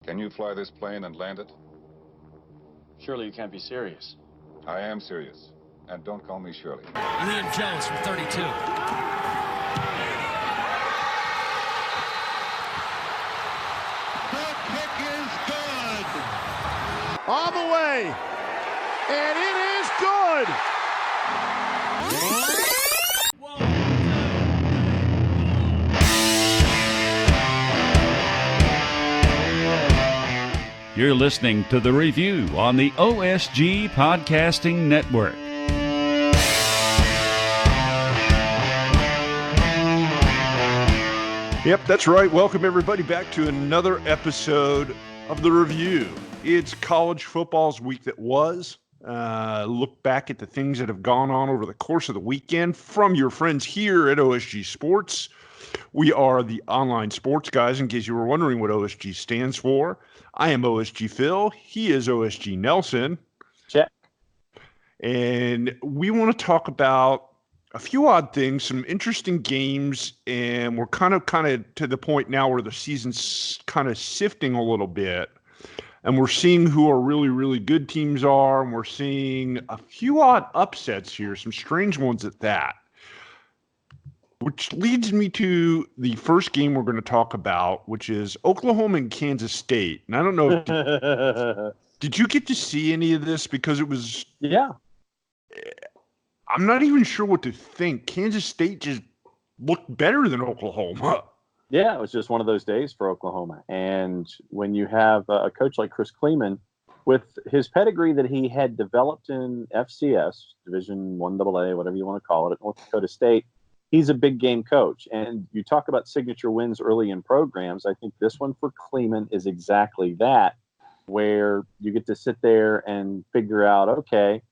Can you fly this plane and land it? Surely you can't be serious. I am serious. And don't call me Shirley. Liam Jones from 32. The kick is good. On the way. And it is good. You're listening to The Review on the OSG Podcasting Network. Yep, that's right. Welcome, everybody, back to another episode of The Review. It's college football's week that was. Look back at the things that have gone on over the course of the weekend from your friends here at OSG Sports. We are the online sports guys, in case you were wondering what OSG stands for. I am OSG Phil. He is OSG Nelson. Check. And we want to talk about a few odd things, some interesting games, and we're kind of to the point now where the season's kind of sifting a little bit. And we're seeing who our really, really good teams are, and we're seeing a few odd upsets here, some strange ones at that. Which leads me to the first game we're going to talk about, which is Oklahoma and Kansas State. And I don't know if did you get to see any of this? Because it was I'm not even sure what to think. Kansas State just looked better than Oklahoma. Yeah, it was just one of those days for Oklahoma. And when you have a coach like Chris Kleeman, with his pedigree that he had developed in FCS, Division 1AA, whatever you want to call it, at North Dakota State, he's a big game coach. And you talk about signature wins early in programs. I think this one for Kleeman is exactly that, where you get to sit there and figure out, okay,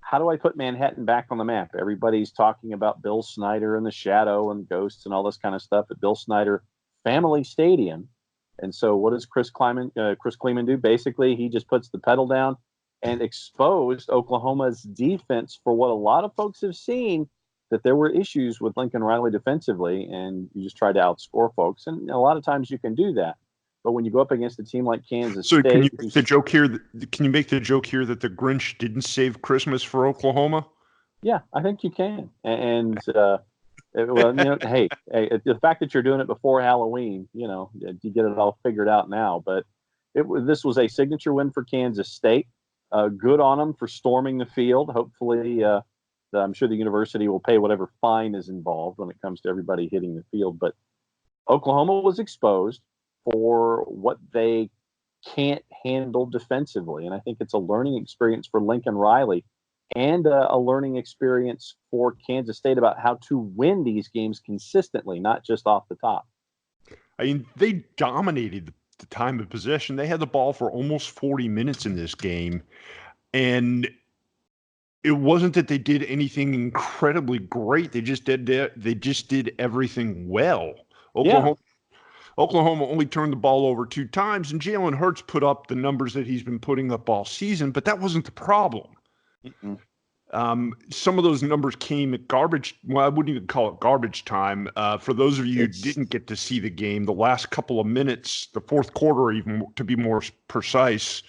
how do I put Manhattan back on the map? Everybody's talking about Bill Snyder and the shadow and ghosts and all this kind of stuff at Bill Snyder Family Stadium. And so what does Chris Kleeman do? Basically, he just puts the pedal down and exposed Oklahoma's defense for what a lot of folks have seen, that there were issues with Lincoln Riley defensively, and you just try to outscore folks. And a lot of times you can do that. But when you go up against a team like Kansas State... So can you make the joke here that the Grinch didn't save Christmas for Oklahoma? Yeah, I think you can. And hey, the fact that you're doing it before Halloween, you get it all figured out now. But this was a signature win for Kansas State. Good on them for storming the field. Hopefully... I'm sure the university will pay whatever fine is involved when it comes to everybody hitting the field. But Oklahoma was exposed for what they can't handle defensively. And I think it's a learning experience for Lincoln Riley and a learning experience for Kansas State about how to win these games consistently, not just off the top. I mean, they dominated the time of possession. They had the ball for almost 40 minutes in this game. And it wasn't that they did anything incredibly great. They just did everything well. Oklahoma only turned the ball over 2 times, and Jalen Hurts put up the numbers that he's been putting up all season, but that wasn't the problem. Some of those numbers came at garbage. Well, I wouldn't even call it garbage time. For those of you who didn't get to see the game, the last couple of minutes, the fourth quarter, even to be more precise,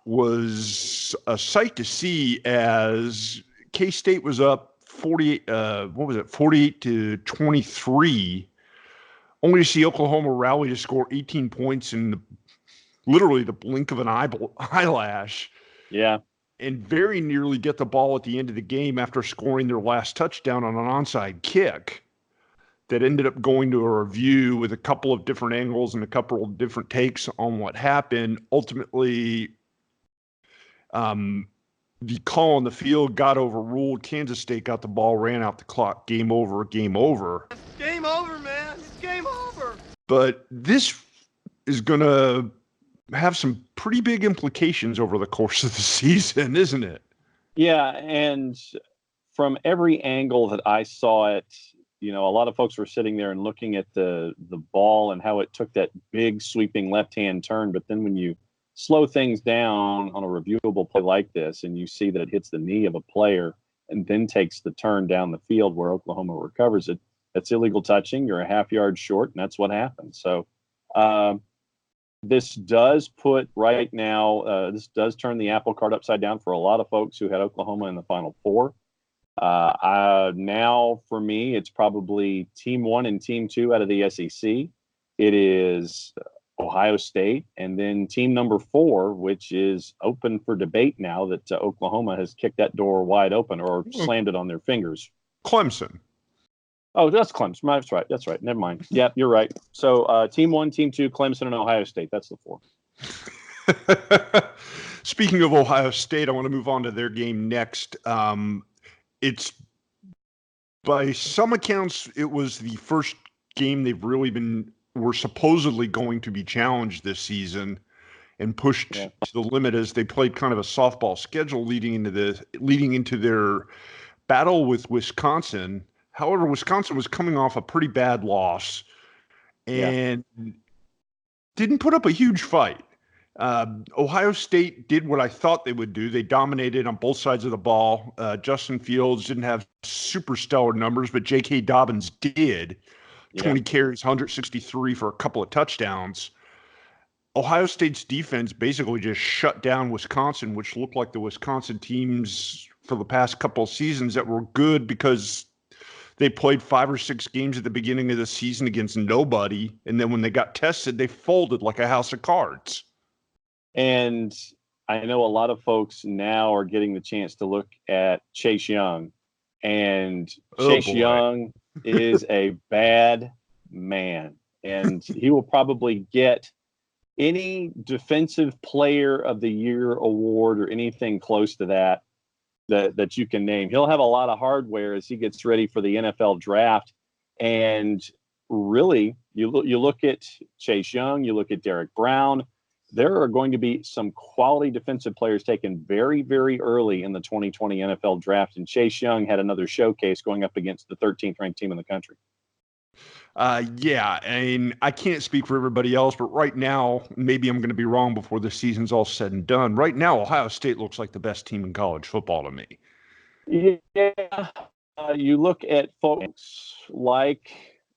was a sight to see as K-State was up 48-23, only to see Oklahoma rally to score 18 points in literally the blink of an eyelash. Yeah. And very nearly get the ball at the end of the game after scoring their last touchdown on an onside kick that ended up going to a review with a couple of different angles and a couple of different takes on what happened. Ultimately, the call on the field got overruled. Kansas State got the ball, ran out the clock. Game over. It's game over, man. It's game over. But this is going to have some pretty big implications over the course of the season, isn't it? Yeah, and from every angle that I saw it, a lot of folks were sitting there and looking at the ball and how it took that big sweeping left-hand turn. But then when you slow things down on a reviewable play like this, and you see that it hits the knee of a player and then takes the turn down the field where Oklahoma recovers it, that's illegal touching. You're a half yard short, and that's what happened. So this does put right now, this does turn the apple cart upside down for a lot of folks who had Oklahoma in the Final Four. Now, for me, it's probably Team 1 and Team 2 out of the SEC. It is Ohio State, and then team number 4, which is open for debate now that Oklahoma has kicked that door wide open or slammed it on their fingers. Clemson. Oh, that's Clemson. That's right. Never mind. Yeah, you're right. So team 1, team 2, Clemson, and Ohio State. That's the 4. Speaking of Ohio State, I want to move on to their game next. It's, by some accounts, it was the first game they've really were supposedly going to be challenged this season and pushed to the limit, as they played kind of a softball schedule leading into their battle with Wisconsin. However, Wisconsin was coming off a pretty bad loss and didn't put up a huge fight. Ohio State did what I thought they would do. They dominated on both sides of the ball. Justin Fields didn't have super stellar numbers, but J.K. Dobbins did. 20 carries, 163 for a couple of touchdowns. Ohio State's defense basically just shut down Wisconsin, which looked like the Wisconsin teams for the past couple of seasons that were good because they played 5 or 6 games at the beginning of the season against nobody. And then when they got tested, they folded like a house of cards. And I know a lot of folks now are getting the chance to look at Chase Young. And Chase Young is a bad man. And he will probably get any Defensive Player of the Year award or anything close to that you can name. He'll have a lot of hardware as he gets ready for the NFL draft. And really, you look at Chase Young, you look at Derek Brown, there are going to be some quality defensive players taken very, very early in the 2020 NFL draft. And Chase Young had another showcase going up against the 13th ranked team in the country. Yeah, I mean, I can't speak for everybody else, but right now, maybe I'm going to be wrong before the season's all said and done. Right now, Ohio State looks like the best team in college football to me. Yeah, you look at folks like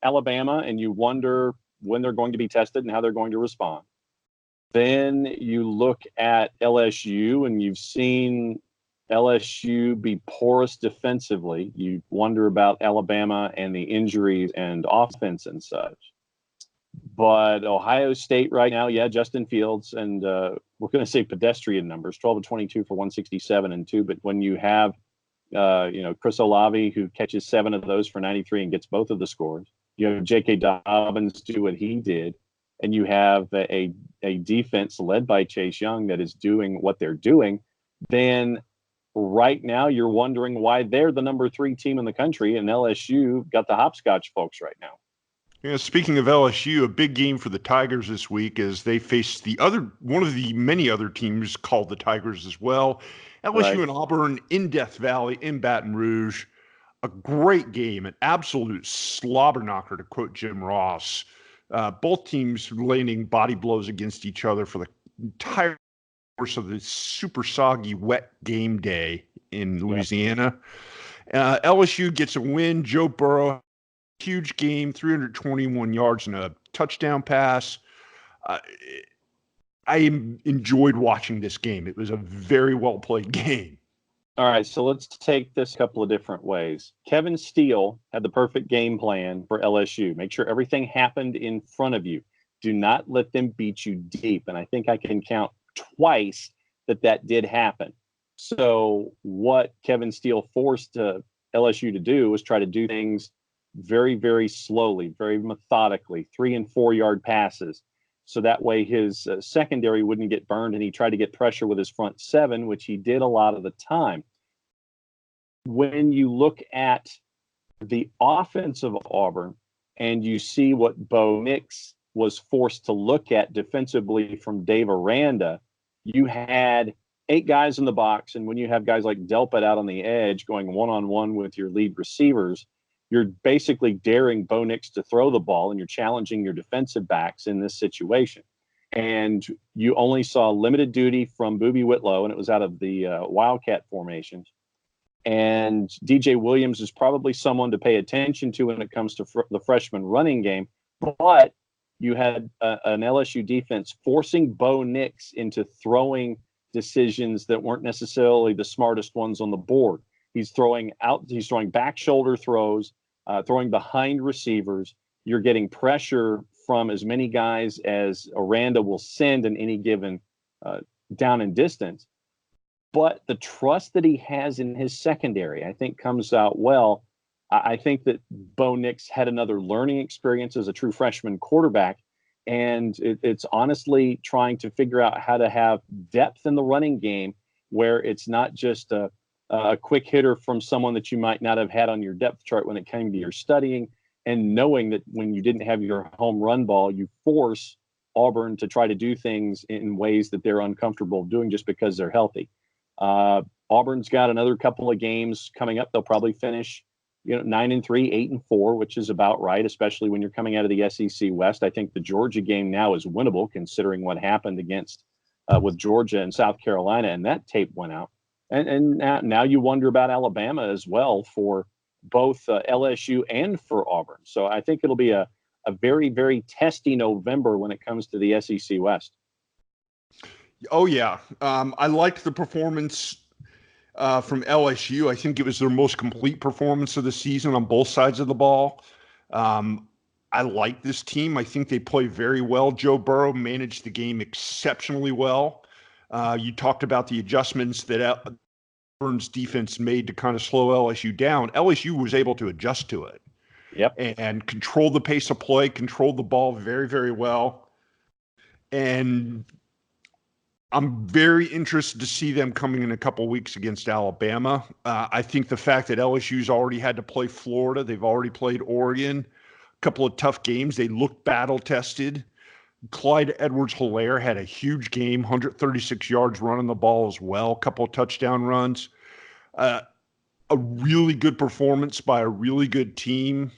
Alabama and you wonder when they're going to be tested and how they're going to respond. Then you look at LSU and you've seen LSU be porous defensively. You wonder about Alabama and the injuries and offense and such. But Ohio State right now, Justin Fields, and we're going to say pedestrian numbers, 12 to 22 for 167 and 2. But when you have, Chris Olave, who catches 7 of those for 93 and gets both of the scores, you have J.K. Dobbins do what he did, and you have a defense led by Chase Young that is doing what they're doing, then right now you're wondering why they're the number 3 team in the country and LSU got the hopscotch folks right now. Yeah, speaking of LSU, a big game for the Tigers this week as they face one of the many other teams called the Tigers as well. LSU and Auburn in Death Valley in Baton Rouge. A great game, an absolute slobber knocker, to quote Jim Ross. Both teams landing body blows against each other for the entire course of the super soggy, wet game day in Louisiana. LSU gets a win. Joe Burrow, huge game, 321 yards and a touchdown pass. I enjoyed watching this game. It was a very well played game. All right, so let's take this a couple of different ways. Kevin Steele had the perfect game plan for LSU. Make sure everything happened in front of you. Do not let them beat you deep. And I think I can count twice that did happen. So what Kevin Steele forced LSU to do was try to do things very, very slowly, very methodically, 3 and 4 yard passes. So that way his secondary wouldn't get burned, and he tried to get pressure with his front 7, which he did a lot of the time. When you look at the offense of Auburn and you see what Bo Nix was forced to look at defensively from Dave Aranda, you had 8 guys in the box, and when you have guys like Delpit out on the edge going one-on-one with your lead receivers, you're basically daring Bo Nix to throw the ball, and you're challenging your defensive backs in this situation. And you only saw limited duty from Boobie Whitlow, and it was out of the Wildcat formations. And DJ Williams is probably someone to pay attention to when it comes to the freshman running game. But you had an LSU defense forcing Bo Nix into throwing decisions that weren't necessarily the smartest ones on the board. He's throwing back shoulder throws, throwing behind receivers. You're getting pressure from as many guys as Aranda will send in any given down and distance. But the trust that he has in his secondary, I think, comes out well. I think that Bo Nix had another learning experience as a true freshman quarterback, and it's honestly trying to figure out how to have depth in the running game where it's not just a quick hitter from someone that you might not have had on your depth chart when it came to your studying, and knowing that when you didn't have your home run ball, you force Auburn to try to do things in ways that they're uncomfortable doing just because they're healthy. Auburn's got another couple of games coming up. They'll probably finish 9-3, 8-4, which is about right, especially when you're coming out of the SEC West. I think the Georgia game now is winnable considering what happened against with Georgia and South Carolina, and that tape went out. And now you wonder about Alabama as well for both LSU and for Auburn. So I think it'll be a very, very testy November when it comes to the SEC West. Oh, yeah. I liked the performance from LSU. I think it was their most complete performance of the season on both sides of the ball. I like this team. I think they play very well. Joe Burrow managed the game exceptionally well. You talked about the adjustments that Auburn's defense made to kind of slow LSU down. LSU was able to adjust to it. Yep. And control the pace of play, control the ball very, very well. And I'm very interested to see them coming in a couple weeks against Alabama. I think the fact that LSU's already had to play Florida, they've already played Oregon, a couple of tough games. They look battle-tested. Clyde Edwards-Helaire had a huge game, 136 yards running the ball as well, a couple of touchdown runs. A really good performance by a really good team.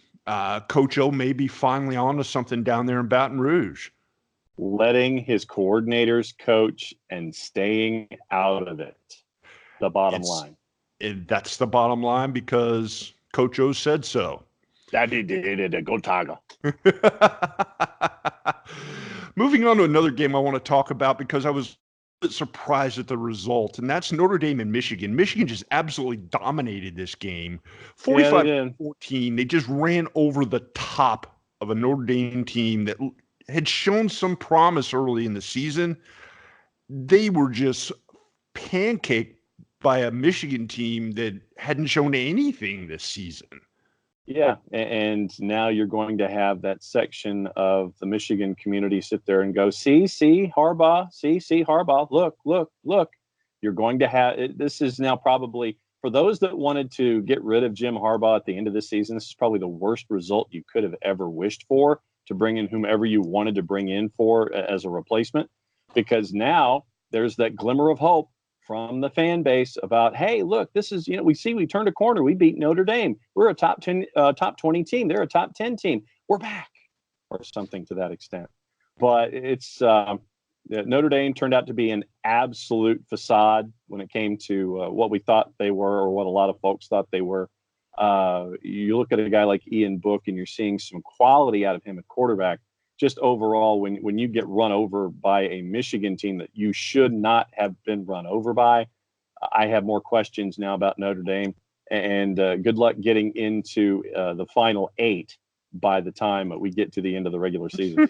Coach O may be finally on to something down there in Baton Rouge. Letting his coordinators coach and staying out of it. The bottom line. That's the bottom line because Coach O said so. Daddy did it. Go Tiger. Moving on to another game I want to talk about because I was a bit surprised at the result, and that's Notre Dame and Michigan. Michigan just absolutely dominated this game. 45-14. They just ran over the top of a Notre Dame team that had shown some promise early in the season. They were just pancaked by a Michigan team that hadn't shown anything this season. Yeah, and now you're going to have that section of the Michigan community sit there and go, see, Harbaugh, see, Harbaugh, look. You're going to have – this is now probably – for those that wanted to get rid of Jim Harbaugh at the end of the season, this is probably the worst result you could have ever wished for, to bring in whomever you wanted to bring in for as a replacement, because now there's that glimmer of hope from the fan base about, hey, look, this is, we turned a corner. We beat Notre Dame. We're a top 20 team. They're a top 10 team. We're back, or something to that extent. But it's Notre Dame turned out to be an absolute facade when it came to what we thought they were, or what a lot of folks thought they were. You look at a guy like Ian Book and you're seeing some quality out of him at quarterback. Just overall, when you get run over by a Michigan team that you should not have been run over by, I have more questions now about Notre Dame. And good luck getting into the final 8 by the time we get to the end of the regular season.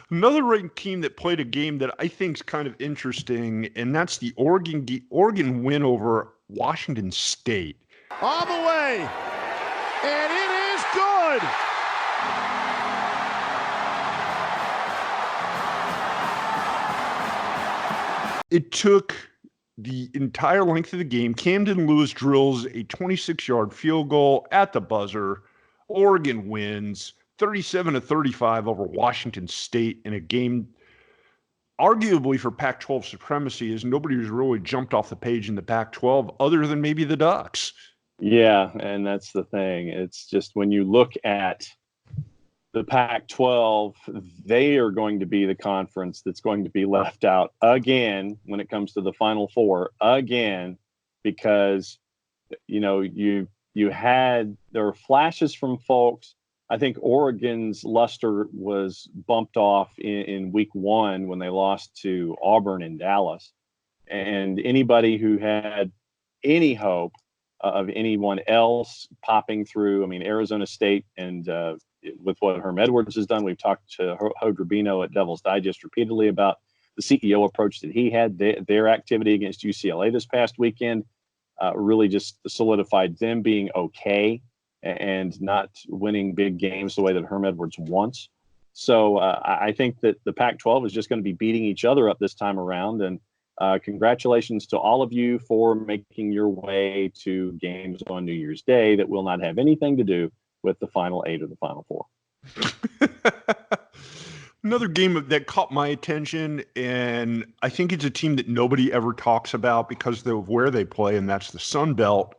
Another ranked team that played a game that I think is kind of interesting, and that's the Oregon win over Washington State. On the way, and it is good. It took the entire length of the game. Camden Lewis drills a 26-yard field goal at the buzzer. Oregon wins 37-35 over Washington State in a game arguably for Pac-12 supremacy, as nobody has really jumped off the page in the Pac-12 other than maybe the Ducks. Yeah, and that's the thing. It's just when you look at the Pac-12, they are going to be the conference that's going to be left out again when it comes to the Final Four again, because there are flashes from folks I think Oregon's luster was bumped off in week 1 when they lost to Auburn in Dallas. And anybody who had any hope of anyone else popping through, I mean, Arizona State and with what Herm Edwards has done, we've talked to Hode Rubino at Devil's Digest repeatedly about the CEO approach that he had. Their activity against UCLA this past weekend really just solidified them being okay and not winning big games the way that Herm Edwards wants. So I think that the Pac-12 is just going to be beating each other up this time around. And congratulations to all of you for making your way to games on New Year's Day that will not have anything to do with the Final 8 or the Final 4. Another game that caught my attention, and I think it's a team that nobody ever talks about because of where they play, and that's the Sun Belt.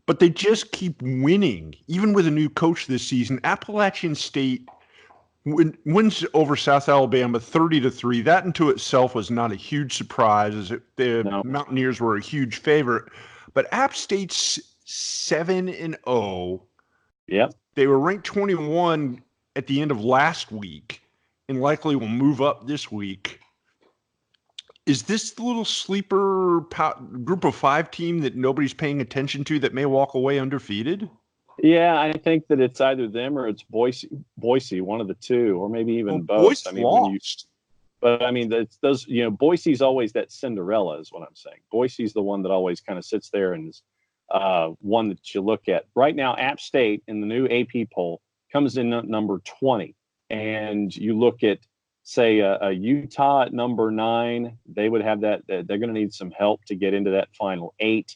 But they just keep winning, even with a new coach this season. Appalachian State wins over South Alabama 30-3. That into itself was not a huge surprise, as the Mountaineers were a huge favorite. But App State's 7-0. Yep. They were ranked 21 at the end of last week and likely will move up this week. Is this the little sleeper group of 5 team that nobody's paying attention to that may walk away undefeated? Yeah, I think that it's either them or it's Boise, one of the two, or maybe even both. Boise I mean, lost. But I mean, it's those, Boise's always that Cinderella is what I'm saying. Boise's the one that always kind of sits there and is one that you look at. Right now, App State in the new AP poll comes in at number 20. And you look at, say, a Utah at number 9, they would have that. They're going to need some help to get into that Final 8.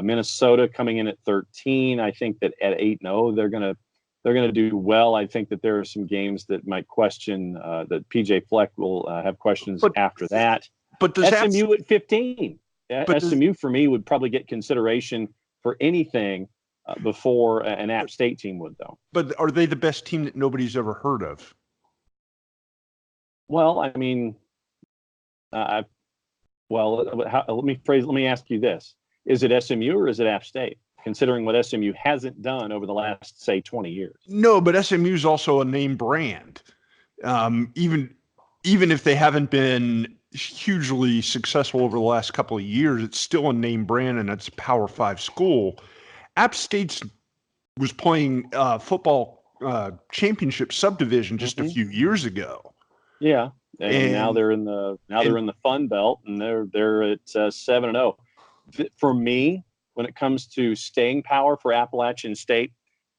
Minnesota coming in at 13. I think that at 8-0, they're going to do well. I think that there are some games that might question that PJ Fleck will have questions after that. But does SMU at 15? SMU for me would probably get consideration for anything before an App State team would, though. But are they the best team that nobody's ever heard of? Well, I mean, let me ask you this. Is it SMU or is it App State, considering what SMU hasn't done over the last, say, 20 years? No, but SMU is also a name brand. Even if they haven't been hugely successful over the last couple of years, it's still a name brand, and it's a Power 5 school. App State was playing football championship subdivision just a few years ago. Yeah, and now they're in the Fun Belt, and they're at 7-0. For me, when it comes to staying power for Appalachian State,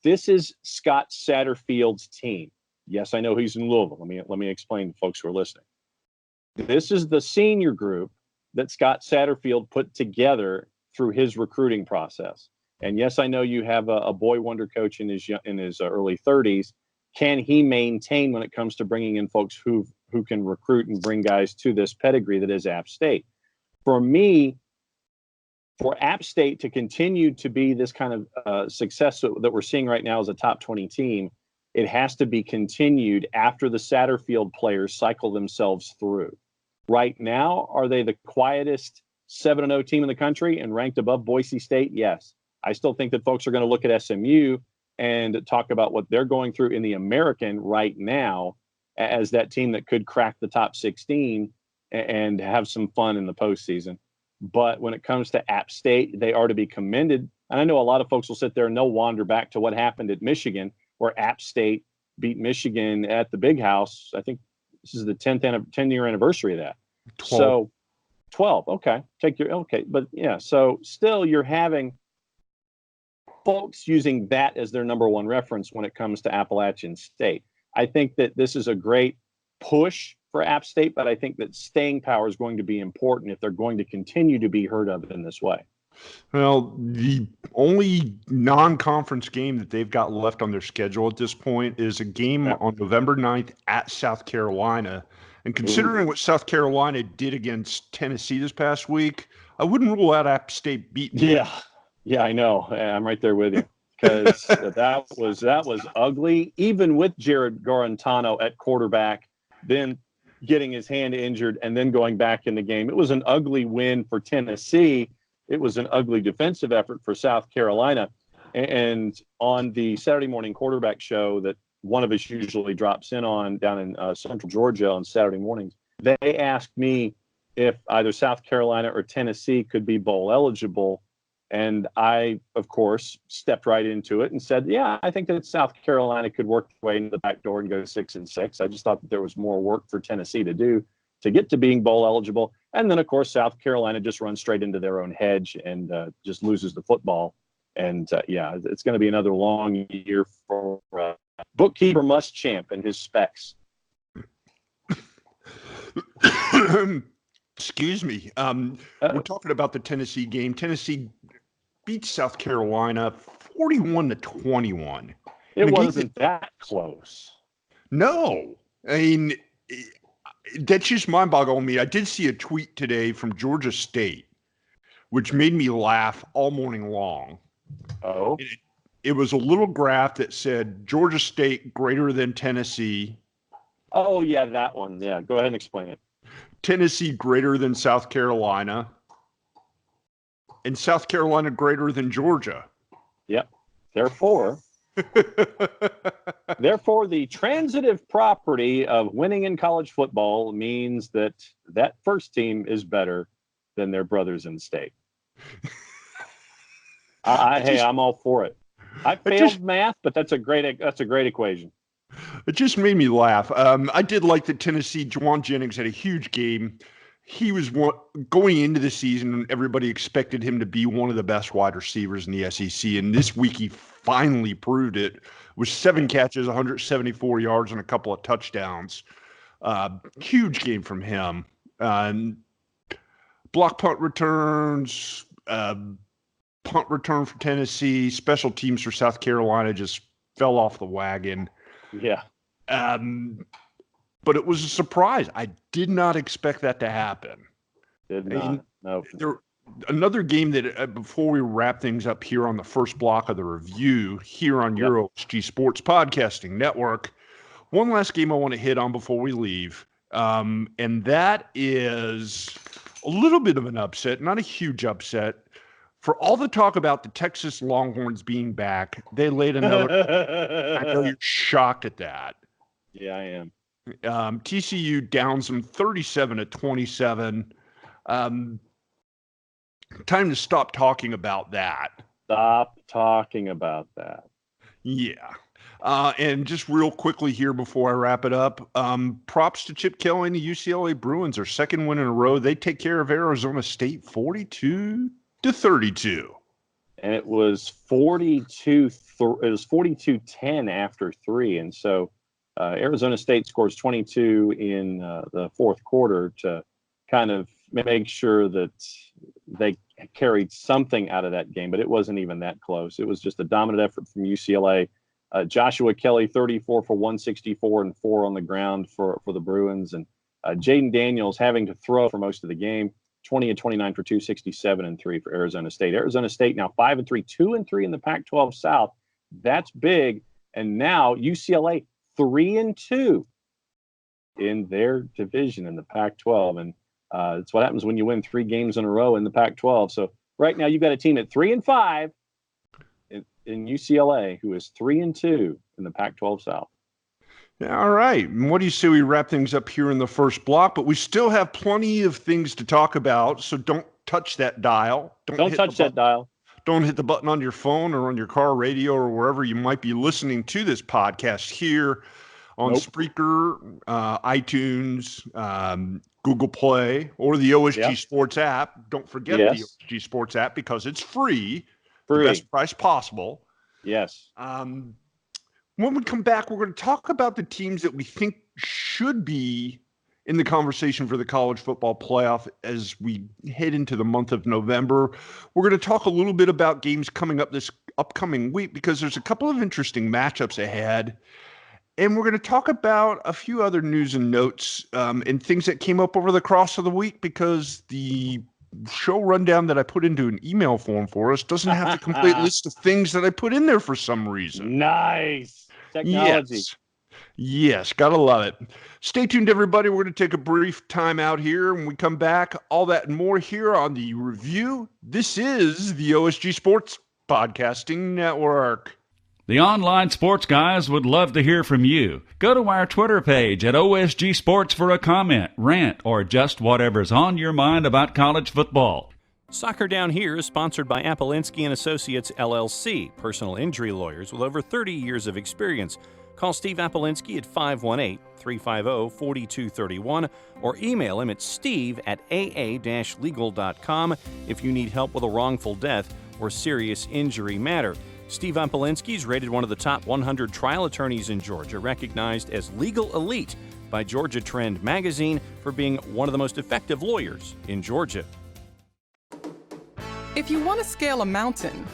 this is Scott Satterfield's team. Yes, I know he's in Louisville. Let me explain to folks who are listening. This is the senior group that Scott Satterfield put together through his recruiting process. And yes, I know you have a boy wonder coach in his early 30s. Can he maintain when it comes to bringing in folks who can recruit and bring guys to this pedigree that is App State? For me, for App State to continue to be this kind of success that we're seeing right now as a top 20 team, it has to be continued after the Satterfield players cycle themselves through. Right now, are they the quietest 7-0 team in the country and ranked above Boise State? Yes. I still think that folks are going to look at SMU and talk about what they're going through in the American right now as that team that could crack the top 16 and have some fun in the postseason. But when it comes to App State, they are to be commended. And I know a lot of folks will sit there and they'll wander back to what happened at Michigan, where App State beat Michigan at the Big House. I think this is the 10-year anniversary of that. 12. So 12. Okay. But yeah, so still you're having folks using that as their number one reference when it comes to Appalachian State. I think that this is a great push for App State, but I think that staying power is going to be important if they're going to continue to be heard of in this way. Well, the only non-conference game that they've got left on their schedule at this point is a game on November 9th at South Carolina. And considering what South Carolina did against Tennessee this past week, I wouldn't rule out App State beating them. Yeah, I know. I'm right there with you, because that was ugly, even with Jared Garantano at quarterback, then getting his hand injured and then going back in the game. It was an ugly win for Tennessee. It was an ugly defensive effort for South Carolina. And on the Saturday morning quarterback show that one of us usually drops in on down in Central Georgia on Saturday mornings, they asked me if either South Carolina or Tennessee could be bowl eligible. And I, of course, stepped right into it and said, yeah, I think that South Carolina could work their way into the back door and go 6-6. I just thought that there was more work for Tennessee to do to get to being bowl eligible. And then, of course, South Carolina just runs straight into their own hedge and just loses the football. And, yeah, it's going to be another long year for Bookkeeper Muschamp and his specs. Excuse me. We're talking about the Tennessee game. Tennessee beats South Carolina 41-21. It wasn't that close. No. I mean, that's just mind-boggling me. I did see a tweet today from Georgia State, which made me laugh all morning long. Oh? It was a little graph that said Georgia State greater than Tennessee. Oh, yeah, that one. Yeah, go ahead and explain it. Tennessee greater than South Carolina. And South Carolina greater than Georgia. Yep. Therefore, the transitive property of winning in college football means that that first team is better than their brothers in state. I'm all for it. I failed math, but that's a great equation. It just made me laugh. I did like that Tennessee. Juwan Jennings had a huge game. He was going into the season, everybody expected him to be one of the best wide receivers in the SEC. And this week he finally proved it with 7 catches, 174 yards, and a couple of touchdowns. Huge game from him. Block punt returns, punt return for Tennessee, special teams for South Carolina just fell off the wagon. Yeah. But it was a surprise. I did not expect that to happen. Did not. No. Another game that, before we wrap things up here on the first block of the review here on your OSG Sports Podcasting Network, one last game I want to hit on before we leave, and that is a little bit of an upset, not a huge upset. For all the talk about the Texas Longhorns being back, they laid another. I know you're shocked at that. Yeah, I am. TCU downs them 37-27. Time to stop talking about that. Stop talking about that. Yeah. And just real quickly here before I wrap it up, props to Chip Kelly and the UCLA Bruins, their second win in a row. They take care of Arizona State 42-32. And it was 42-10 after 3. And so Arizona State scores 22 in the fourth quarter to kind of make sure that they carried something out of that game, but it wasn't even that close. It was just a dominant effort from UCLA. Joshua Kelly, 34 for 164 and 4 on the ground for the Bruins. And Jaden Daniels having to throw for most of the game, 20-29 for 267 and 3 for Arizona State. Arizona State now 5-3, 2-3 in the Pac-12 South. That's big. And now UCLA 3-2 in their division in the Pac-12. And it's what happens when you win 3 games in a row in the Pac-12. So right now you've got a team at 3-5 in UCLA who is 3-2 in the Pac-12 South. All right. And what do you say we wrap things up here in the first block? But we still have plenty of things to talk about, so don't touch that dial. Don't touch that dial. Don't hit the button on your phone or on your car radio or wherever you might be listening to this podcast here on Spreaker, iTunes, Google Play, or the OSG Sports app. Don't forget the OSG Sports app because it's free. The best price possible. Yes. When we come back, we're going to talk about the teams that we think should be in the conversation for the college football playoff as we head into the month of November. We're going to talk a little bit about games coming up this upcoming week because there's a couple of interesting matchups ahead. And we're going to talk about a few other news and notes and things that came up over the course of the week because the show rundown that I put into an email form for us doesn't have the complete list of things that I put in there for some reason. Nice. Technology. Yes, gotta love it. Stay tuned, everybody. We're going to take a brief time out here. When we come back, all that and more here on the review. This is the OSG Sports Podcast. Podcasting Network. The online sports guys would love to hear from you. Go to our Twitter page at OSG Sports for a comment, rant, or just whatever's on your mind about college football. Soccer Down Here is sponsored by Appolinsky & Associates, LLC, personal injury lawyers with over 30 years of experience. Call Steve Appolinsky at 518-350-4231 or email him at steve@aa-legal.com if you need help with a wrongful death or serious injury matter. Steve Appolinsky is rated one of the top 100 trial attorneys in Georgia, recognized as Legal Elite by Georgia Trend magazine for being one of the most effective lawyers in Georgia. If you want to scale a mountain,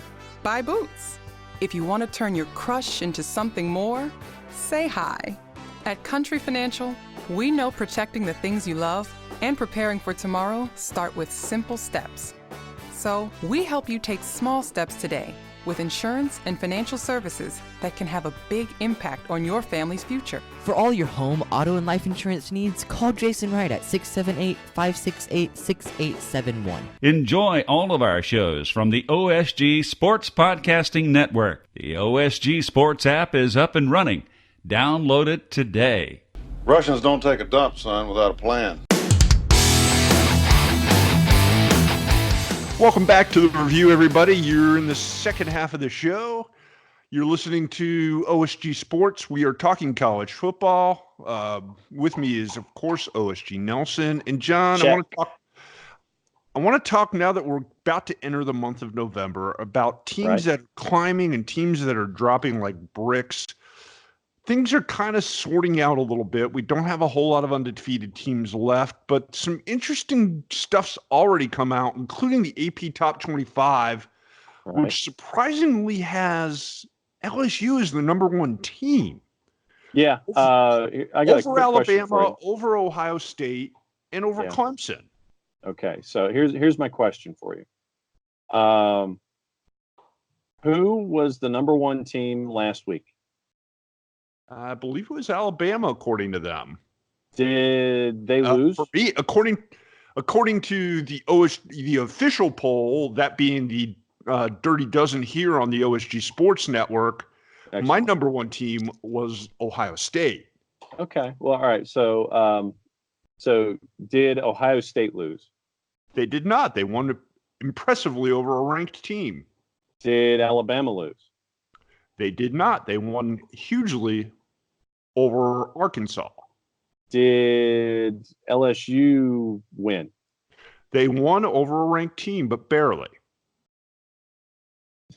buy boots. If you want to turn your crush into something more, say hi. At Country Financial, we know protecting the things you love and preparing for tomorrow start with simple steps. So we help you take small steps today with insurance and financial services that can have a big impact on your family's future. For all your home, auto, and life insurance needs, call Jason Wright at 678-568-6871. Enjoy all of our shows from the OSG Sports Podcasting Network. The OSG Sports app is up and running. Download it today. Russians don't take a dump, son, without a plan. Welcome back to the review, everybody. You're in the second half of the show. You're listening to OSG Sports. We are talking college football. With me is, of course, OSG Nelson. And John, I want to talk now that we're about to enter the month of November about teams that are climbing and teams that are dropping like bricks. Things are kind of sorting out a little bit. We don't have a whole lot of undefeated teams left, but some interesting stuff's already come out, including the AP Top 25, which surprisingly has LSU as the number one team. Yeah. I got over Alabama, over Ohio State, and over Clemson. Okay, so here's my question for you. Who was the number one team last week? I believe it was Alabama, according to them. Did they lose? For me, according to the official poll, that being the Dirty Dozen here on the OSG Sports Network, Excellent. My number one team was Ohio State. Okay, well, all right. So did Ohio State lose? They did not. They won impressively over a ranked team. Did Alabama lose? They did not. They won hugely over Arkansas. Did LSU win? They won over a ranked team, but barely.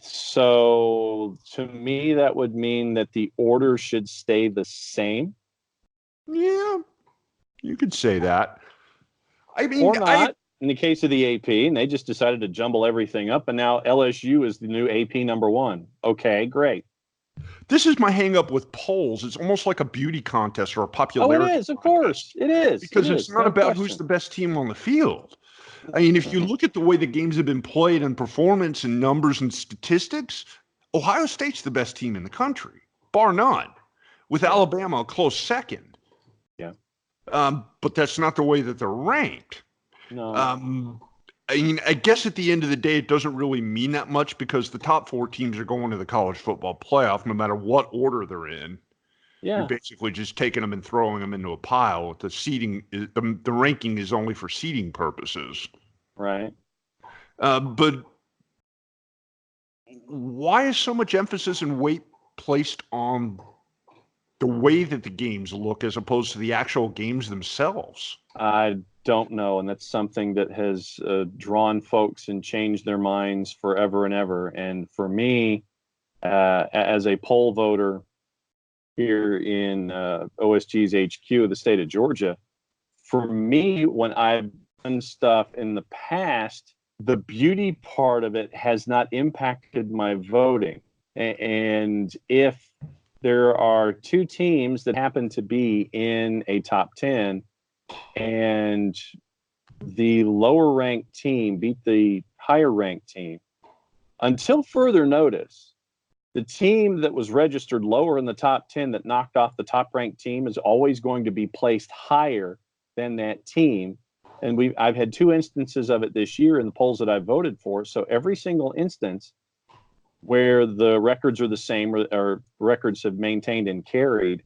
So to me, that would mean that the order should stay the same. Yeah, you could say that. I mean, or not. In the case of the AP, and they just decided to jumble everything up, and now LSU is the new AP number one. Okay, great. This is my hang up with polls. It's almost like a beauty contest or a popularity contest. Of course. It is. Because it's not about who's the best team on the field. I mean, if you look at the way the games have been played and performance and numbers and statistics, Ohio State's the best team in the country, bar none, with Alabama a close second. Yeah. But that's not the way that they're ranked. No. I mean, I guess at the end of the day, it doesn't really mean that much because the top four teams are going to the college football playoff no matter what order they're in. Yeah. You're basically just taking them and throwing them into a pile. The seeding, the ranking is only for seeding purposes. Right. But why is so much emphasis and weight placed on the way that the games look as opposed to the actual games themselves? I don't know, and that's something that has drawn folks and changed their minds forever and ever. And for me, as a poll voter here in OSG's HQ of the state of Georgia, for me, when I've done stuff in the past, the beauty part of it has not impacted my voting. And if there are two teams that happen to be in a top 10 and the lower ranked team beat the higher ranked team, until further notice, the team that was registered lower in the top 10 that knocked off the top ranked team is always going to be placed higher than that team. And I've had two instances of it this year in the polls that I've voted for. So every single instance, where the records are the same or records have maintained and carried,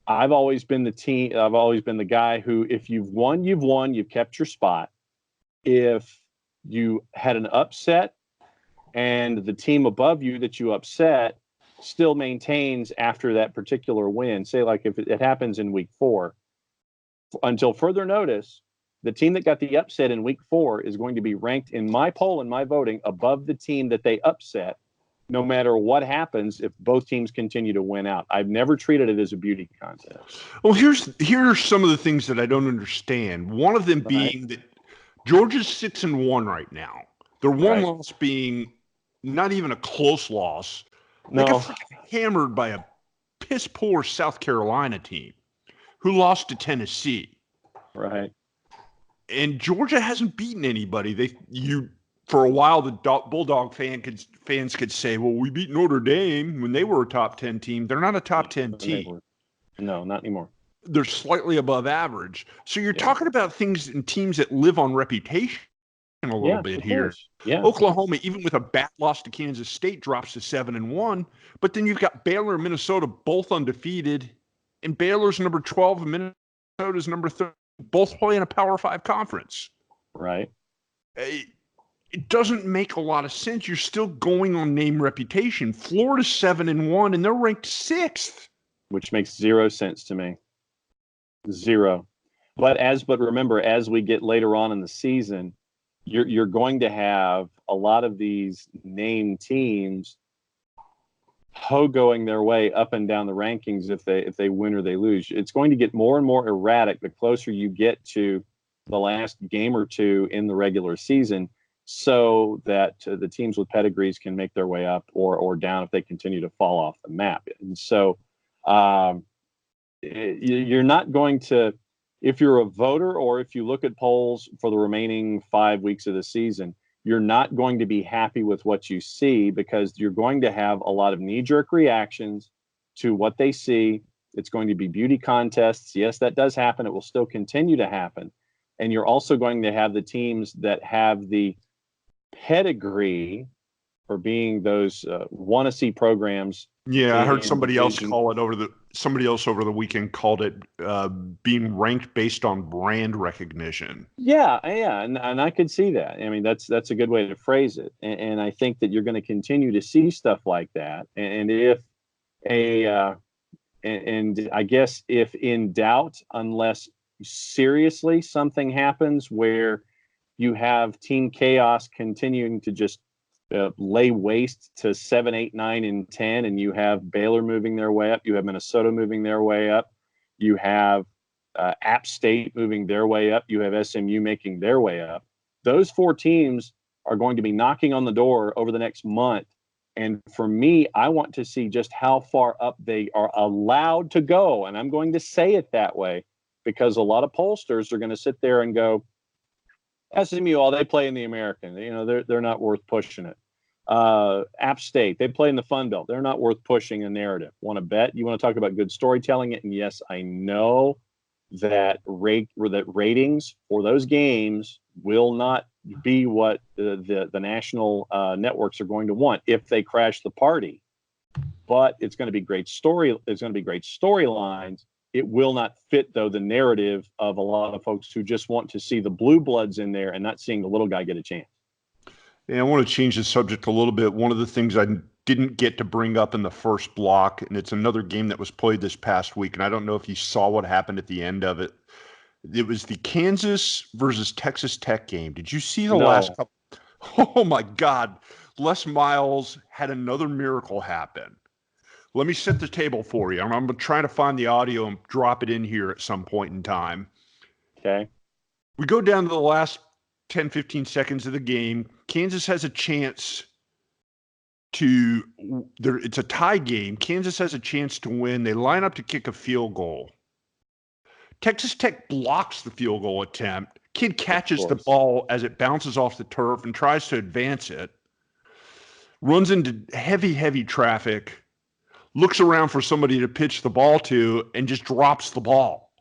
I've always been the guy who, if you've won, you've kept your spot. If you had an upset and the team above you that you upset still maintains after that particular win, say like if it happens in week 4, until further notice, the team that got the upset in week 4 is going to be ranked in my poll and my voting above the team that they upset, no matter what happens if both teams continue to win out. I've never treated it as a beauty contest. Well, here are some of the things that I don't understand. One of them being that Georgia's 6-1 right now. Their one loss being not even a close loss. They got freaking hammered by a piss poor South Carolina team who lost to Tennessee. Right. And Georgia hasn't beaten anybody. For a while, the Bulldog fans could say, well, we beat Notre Dame when they were a top 10 team. They're not a top 10 team. No, not anymore. They're slightly above average. So you're talking about things and teams that live on reputation a little bit here. Yeah. Oklahoma, even with a bad loss to Kansas State, drops to 7-1. But then you've got Baylor and Minnesota both undefeated. And Baylor's number 12 and Minnesota's number 13, both play in a Power 5 conference. Right. It doesn't make a lot of sense. You're still going on name reputation. Florida's 7-1 and they're ranked 6th, which makes 0 sense to me. 0. But remember, as we get later on in the season, you're going to have a lot of these named teams going their way up and down the rankings if they win or they lose. It's going to get more and more erratic the closer you get to the last game or two in the regular season, so that the teams with pedigrees can make their way up or down if they continue to fall off the map. And so you're not going to, if you're a voter or if you look at polls for the remaining 5 weeks of the season, you're not going to be happy with what you see, because you're going to have a lot of knee-jerk reactions to what they see. It's going to be beauty contests. Yes, that does happen. It will still continue to happen. And you're also going to have the teams that have the pedigree for being those want-to-see programs. Yeah, I heard somebody else over the weekend called it being ranked based on brand recognition. Yeah, and I could see that. I mean, that's a good way to phrase it. And I think that you're going to continue to see stuff like that. And I guess if in doubt, unless seriously something happens where you have Team Chaos continuing to just lay waste to 7, 8, 9, and 10, and you have Baylor moving their way up, you have Minnesota moving their way up, you have App State moving their way up, you have SMU making their way up. Those 4 teams are going to be knocking on the door over the next month. And for me, I want to see just how far up they are allowed to go. And I'm going to say it that way because a lot of pollsters are going to sit there and go, SMU, they play in the American. They're not worth pushing it. App State, they play in the Fun Belt. They're not worth pushing a narrative. Want to bet? You want to talk about good storytelling? And yes, I know that ratings for those games will not be what the national networks are going to want if they crash the party. But it's going to be great story. There's going to be great storylines. It will not fit, though, the narrative of a lot of folks who just want to see the blue bloods in there and not seeing the little guy get a chance. Yeah, I want to change the subject a little bit. One of the things I didn't get to bring up in the first block, and it's another game that was played this past week, and I don't know if you saw what happened at the end of it. It was the Kansas versus Texas Tech game. Did you see the last couple? Oh, my God. Les Miles had another miracle happen. Let me set the table for you. I'm going to try to find the audio and drop it in here at some point in time. Okay. We go down to the last 10, 15 seconds of the game. Kansas has a chance it's a tie game. Kansas has a chance to win. They line up to kick a field goal. Texas Tech blocks the field goal attempt. Kid catches the ball as it bounces off the turf and tries to advance it. Runs into heavy, heavy traffic. Looks around for somebody to pitch the ball to and just drops the ball.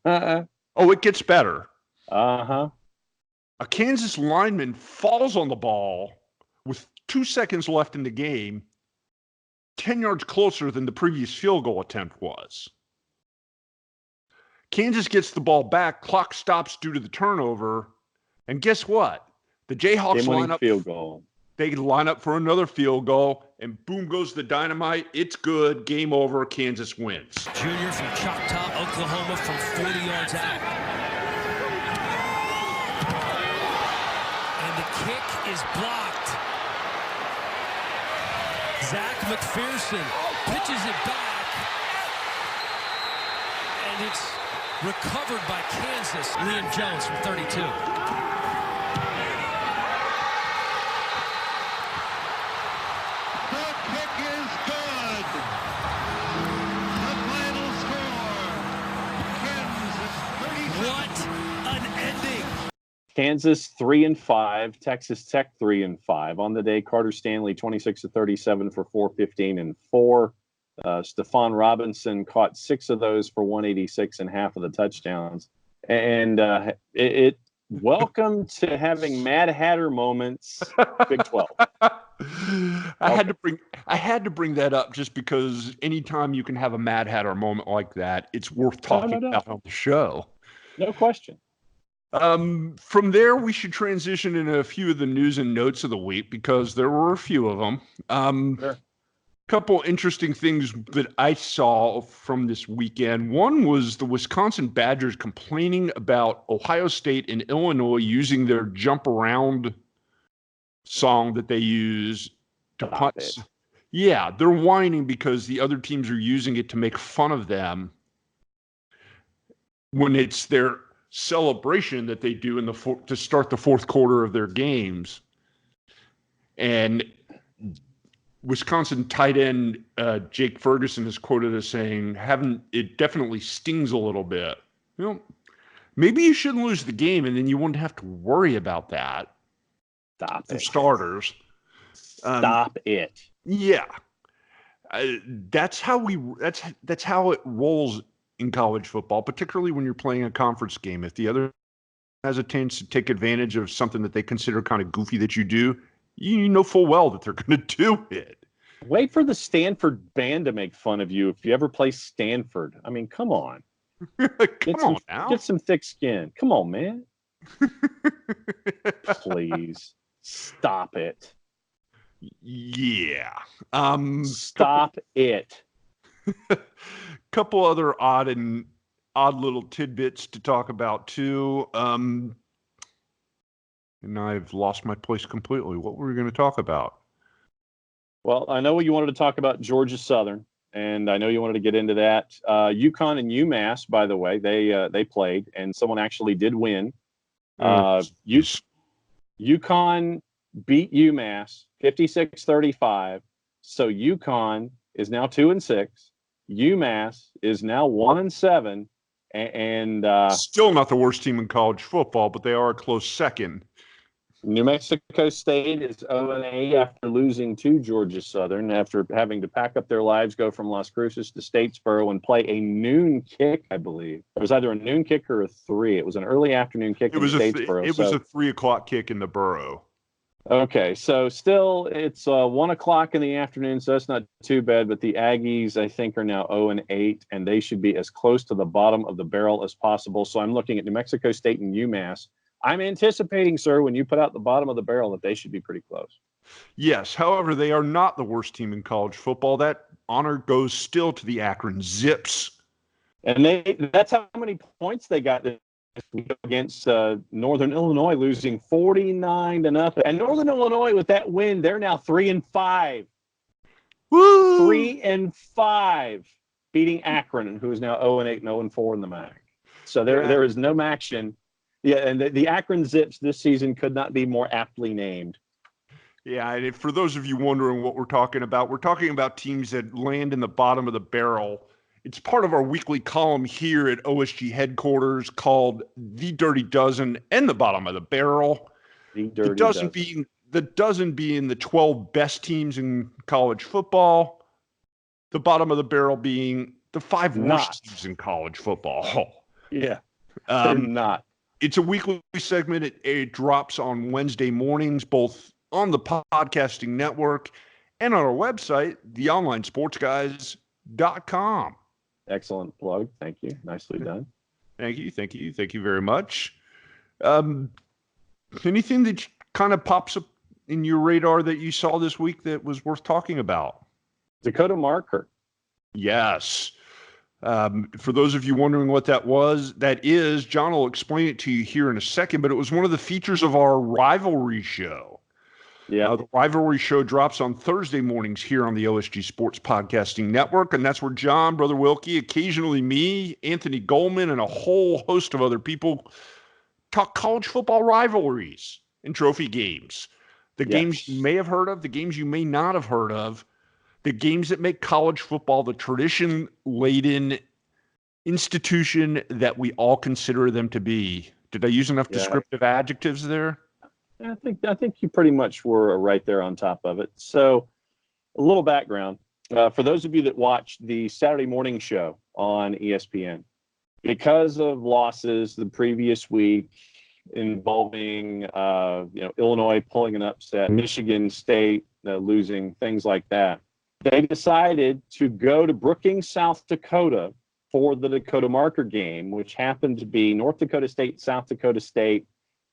Oh, it gets better. Uh-huh. A Kansas lineman falls on the ball with 2 seconds left in the game, 10 yards closer than the previous field goal attempt was. Kansas gets the ball back, clock stops due to the turnover, and guess what? The Jayhawks line up. Field goal. They line up for another field goal, and boom goes the dynamite. It's good. Game over. Kansas wins. Junior from Choctaw, Oklahoma, from 40 yards out. And the kick is blocked. Zach McPherson pitches it back. And it's recovered by Kansas. Liam Jones from 32. Kansas 3-5, Texas Tech 3-5. On the day, Carter Stanley 26 of 37 for 415 and 4. Stephon Robinson caught 6 of those for 186 and half of the touchdowns. And welcome to having Mad Hatter moments, Big 12. I had to bring that up just because anytime you can have a Mad Hatter moment like that, it's worth talking about on the show. No question. From there, we should transition into a few of the news and notes of the week because there were a few of them. Sure. Couple interesting things that I saw from this weekend. One was the Wisconsin Badgers complaining about Ohio State and Illinois using their jump around song that they use to punt. Yeah, they're whining because the other teams are using it to make fun of them when it's their celebration that they do to start the fourth quarter of their games. And Wisconsin tight end Jake Ferguson is quoted as saying, it definitely stings a little bit. Maybe you shouldn't lose the game and then you wouldn't have to worry about that. Stop for it. starters. Stop it. Yeah. That's how it rolls in college football, particularly when you're playing a conference game. If the other has a chance to take advantage of something that they consider kind of goofy that you do, you know full well that they're going to do it. Wait for the Stanford band to make fun of you if you ever play Stanford. I mean, come on. Get some thick skin. Come on, man. Please. Stop it. Yeah. Stop it. Couple other odd little tidbits to talk about too. And I've lost my place completely. What were we going to talk about? Well, I know you wanted to talk about Georgia Southern, and I know you wanted to get into that. UConn and UMass, by the way, they played, and someone actually did win. UConn beat UMass 56-35. So UConn is now 2-6. UMass is now 1-7, and still not the worst team in college football, but they are a close second. New Mexico State is 0-8 after losing to Georgia Southern, after having to pack up their lives, go from Las Cruces to Statesboro, and play a noon kick, I believe. It was either a noon kick or a 3. It was an early afternoon kick in Statesboro. It was a 3 o'clock kick in the borough. Okay, so still it's 1 o'clock in the afternoon, so that's not too bad. But the Aggies, I think, are now 0-8, and they should be as close to the bottom of the barrel as possible. So I'm looking at New Mexico State and UMass. I'm anticipating, sir, when you put out the bottom of the barrel, that they should be pretty close. Yes, however, they are not the worst team in college football. That honor goes still to the Akron Zips. And that's how many points they got this week against Northern Illinois, losing 49-0. And Northern Illinois, with that win, they're now 3-5. Woo! 3-5, beating Akron, who is now 0-8 and 0-4 in the MAC. So there is no action. Yeah, and the Akron Zips this season could not be more aptly named. Yeah, and for those of you wondering what we're talking about teams that land in the bottom of the barrel. It's part of our weekly column here at OSG headquarters called The Dirty Dozen and the Bottom of the Barrel. The dozen being the 12 best teams in college football. The bottom of the barrel being the 5 worst teams in college football. Yeah, they're not. It's a weekly segment. It drops on Wednesday mornings, both on the podcasting network and on our website, theonlinesportsguys.com. Excellent plug. Thank you. Nicely done. Thank you very much. Anything that kind of pops up in your radar that you saw this week that was worth talking about? Dakota Marker. Yes. For those of you wondering what that is, John will explain it to you here in a second, but it was one of the features of our rivalry show. Yeah. The rivalry show drops on Thursday mornings here on the OSG Sports Podcasting Network, and that's where John, Brother Wilkie, occasionally me, Anthony Goldman, and a whole host of other people talk college football rivalries and trophy games. The games you may have heard of, the games you may not have heard of, the games that make college football the tradition-laden institution that we all consider them to be. Did I use enough descriptive adjectives there? I think you pretty much were right there on top of it. So a little background. For those of you that watched the Saturday morning show on ESPN, because of losses the previous week involving Illinois pulling an upset, Michigan State losing, things like that, they decided to go to Brookings, South Dakota for the Dakota Marker game, which happened to be North Dakota State, South Dakota State,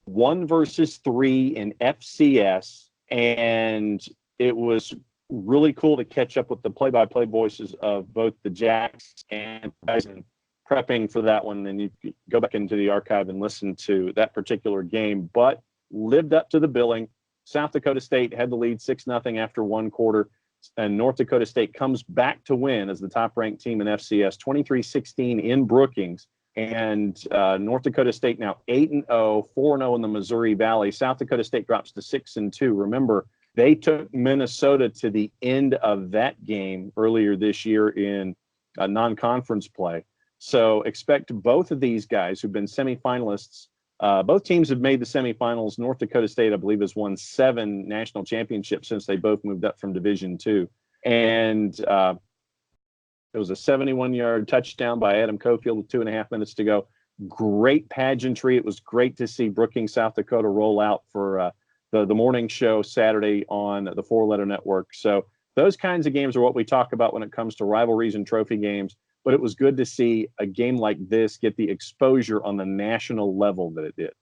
1 versus 3 in FCS. And it was really cool to catch up with the play-by-play voices of both the Jacks and Bison prepping for that one. And you go back into the archive and listen to that particular game, but lived up to the billing. South Dakota State had the lead 6-0 after 1 quarter. And North Dakota State comes back to win as the top-ranked team in FCS, 23-16 in Brookings. And North Dakota State now 8-0, 4-0 in the Missouri Valley. South Dakota State drops to 6-2. Remember, they took Minnesota to the end of that game earlier this year in non-conference play. So expect both of these guys who've been semifinalists. Both teams have made the semifinals. North Dakota State, I believe, has won 7 national championships since they both moved up from Division II. And it was a 71-yard touchdown by Adam Cofield with 2.5 minutes to go. Great pageantry. It was great to see Brookings, South Dakota roll out for the morning show Saturday on the 4-Letter Network. So those kinds of games are what we talk about when it comes to rivalries and trophy games. But it was good to see a game like this get the exposure on the national level that it did.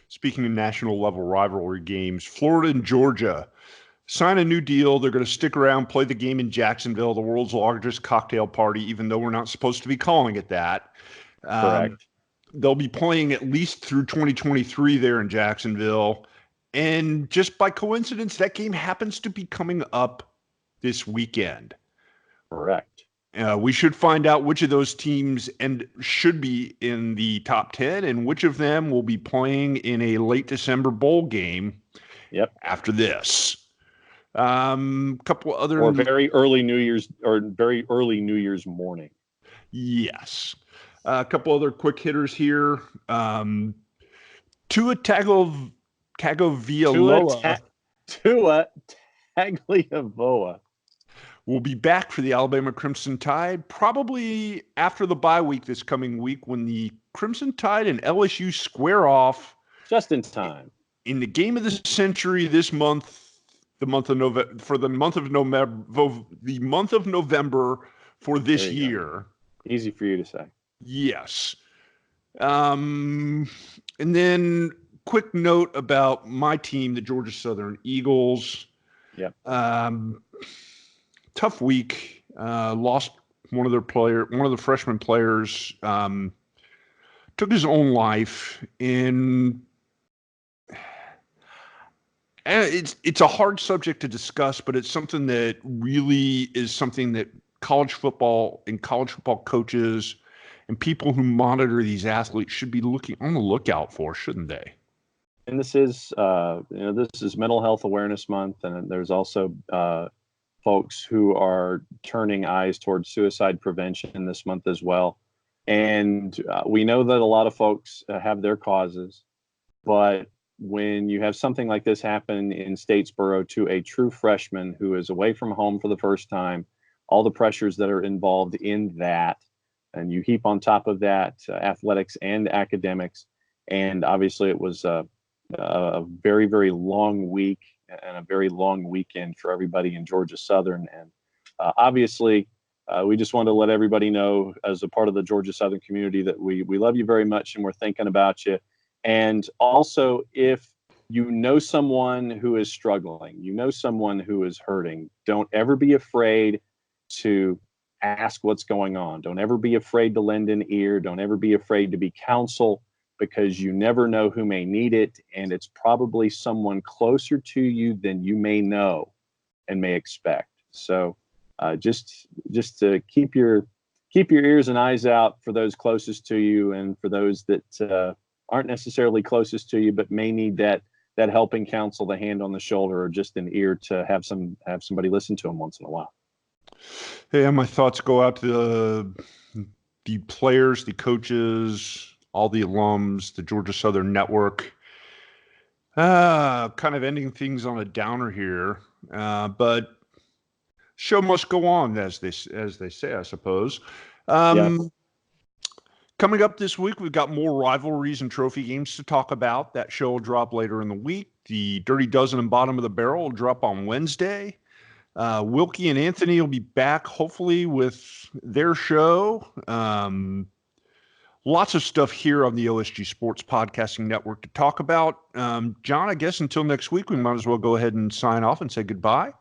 Speaking of national level rivalry games, Florida and Georgia sign a new deal. They're going to stick around, play the game in Jacksonville, the world's largest cocktail party, even though we're not supposed to be calling it that. Correct. They'll be playing at least through 2023 there in Jacksonville. And just by coincidence, that game happens to be coming up this weekend. Correct. We should find out which of those teams should be in the top 10 and which of them will be playing in a late December bowl game. Yep. After this. Couple other or very early New Year's morning. Yes. A couple other quick hitters here. Tua Tagovailoa. Tua Tagovailoa will be back for the Alabama Crimson Tide probably after the bye week this coming week when the Crimson Tide and LSU square off just in time in the game of the century this month, the month of November for this year. Go. Easy for you to say. Yes. And then quick note about my team, the Georgia Southern Eagles. Yep. Tough week. Lost one of the freshman players. Took his own life. And it's a hard subject to discuss, but it's something that really is something that college football and college football coaches and people who monitor these athletes should be looking on the lookout for, shouldn't they? And this is, this is Mental Health Awareness Month, and there's also folks who are turning eyes towards suicide prevention this month as well. And we know that a lot of folks have their causes, but when you have something like this happen in Statesboro to a true freshman who is away from home for the first time, all the pressures that are involved in that, and you heap on top of that athletics and academics, and obviously it was a very, very long week and a very long weekend for everybody in Georgia Southern. And obviously, we just wanted to let everybody know, as a part of the Georgia Southern community, that we love you very much and we're thinking about you. And also, if you know someone who is struggling, you know someone who is hurting, don't ever be afraid to ask what's going on. Don't ever be afraid to lend an ear. Don't ever be afraid to be counsel, because you never know who may need it. And it's probably someone closer to you than you may know and may expect. So just to keep your ears and eyes out for those closest to you, and for those that aren't necessarily closest to you, but may need that helping counsel, the hand on the shoulder, or just an ear to have somebody listen to them once in a while. Hey, my thoughts go out to the players, the coaches, all the alums, the Georgia Southern Network. Kind of ending things on a downer here, but show must go on, as they say, I suppose. Yes. Coming up this week, we've got more rivalries and trophy games to talk about. That show will drop later in the week. The Dirty Dozen and Bottom of the Barrel will drop on Wednesday. Wilkie and Anthony will be back, hopefully, with their show. Lots of stuff here on the OSG Sports Podcasting Network to talk about. John, I guess until next week, we might as well go ahead and sign off and say goodbye.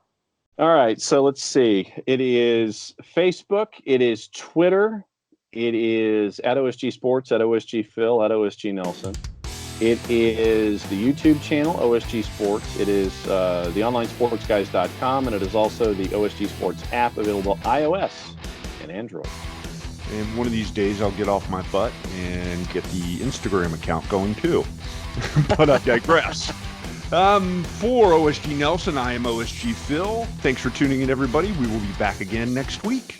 All right, so let's see. It is Facebook. It is Twitter. It is at OSG Sports, at OSG Phil, at OSG Nelson. It is the YouTube channel, OSG Sports. It is the onlinesportsguys.com, and it is also the OSG Sports app, available iOS and Android. And one of these days, I'll get off my butt and get the Instagram account going too. But I digress. For OSG Nelson, I am OSG Phil. Thanks for tuning in, everybody. We will be back again next week.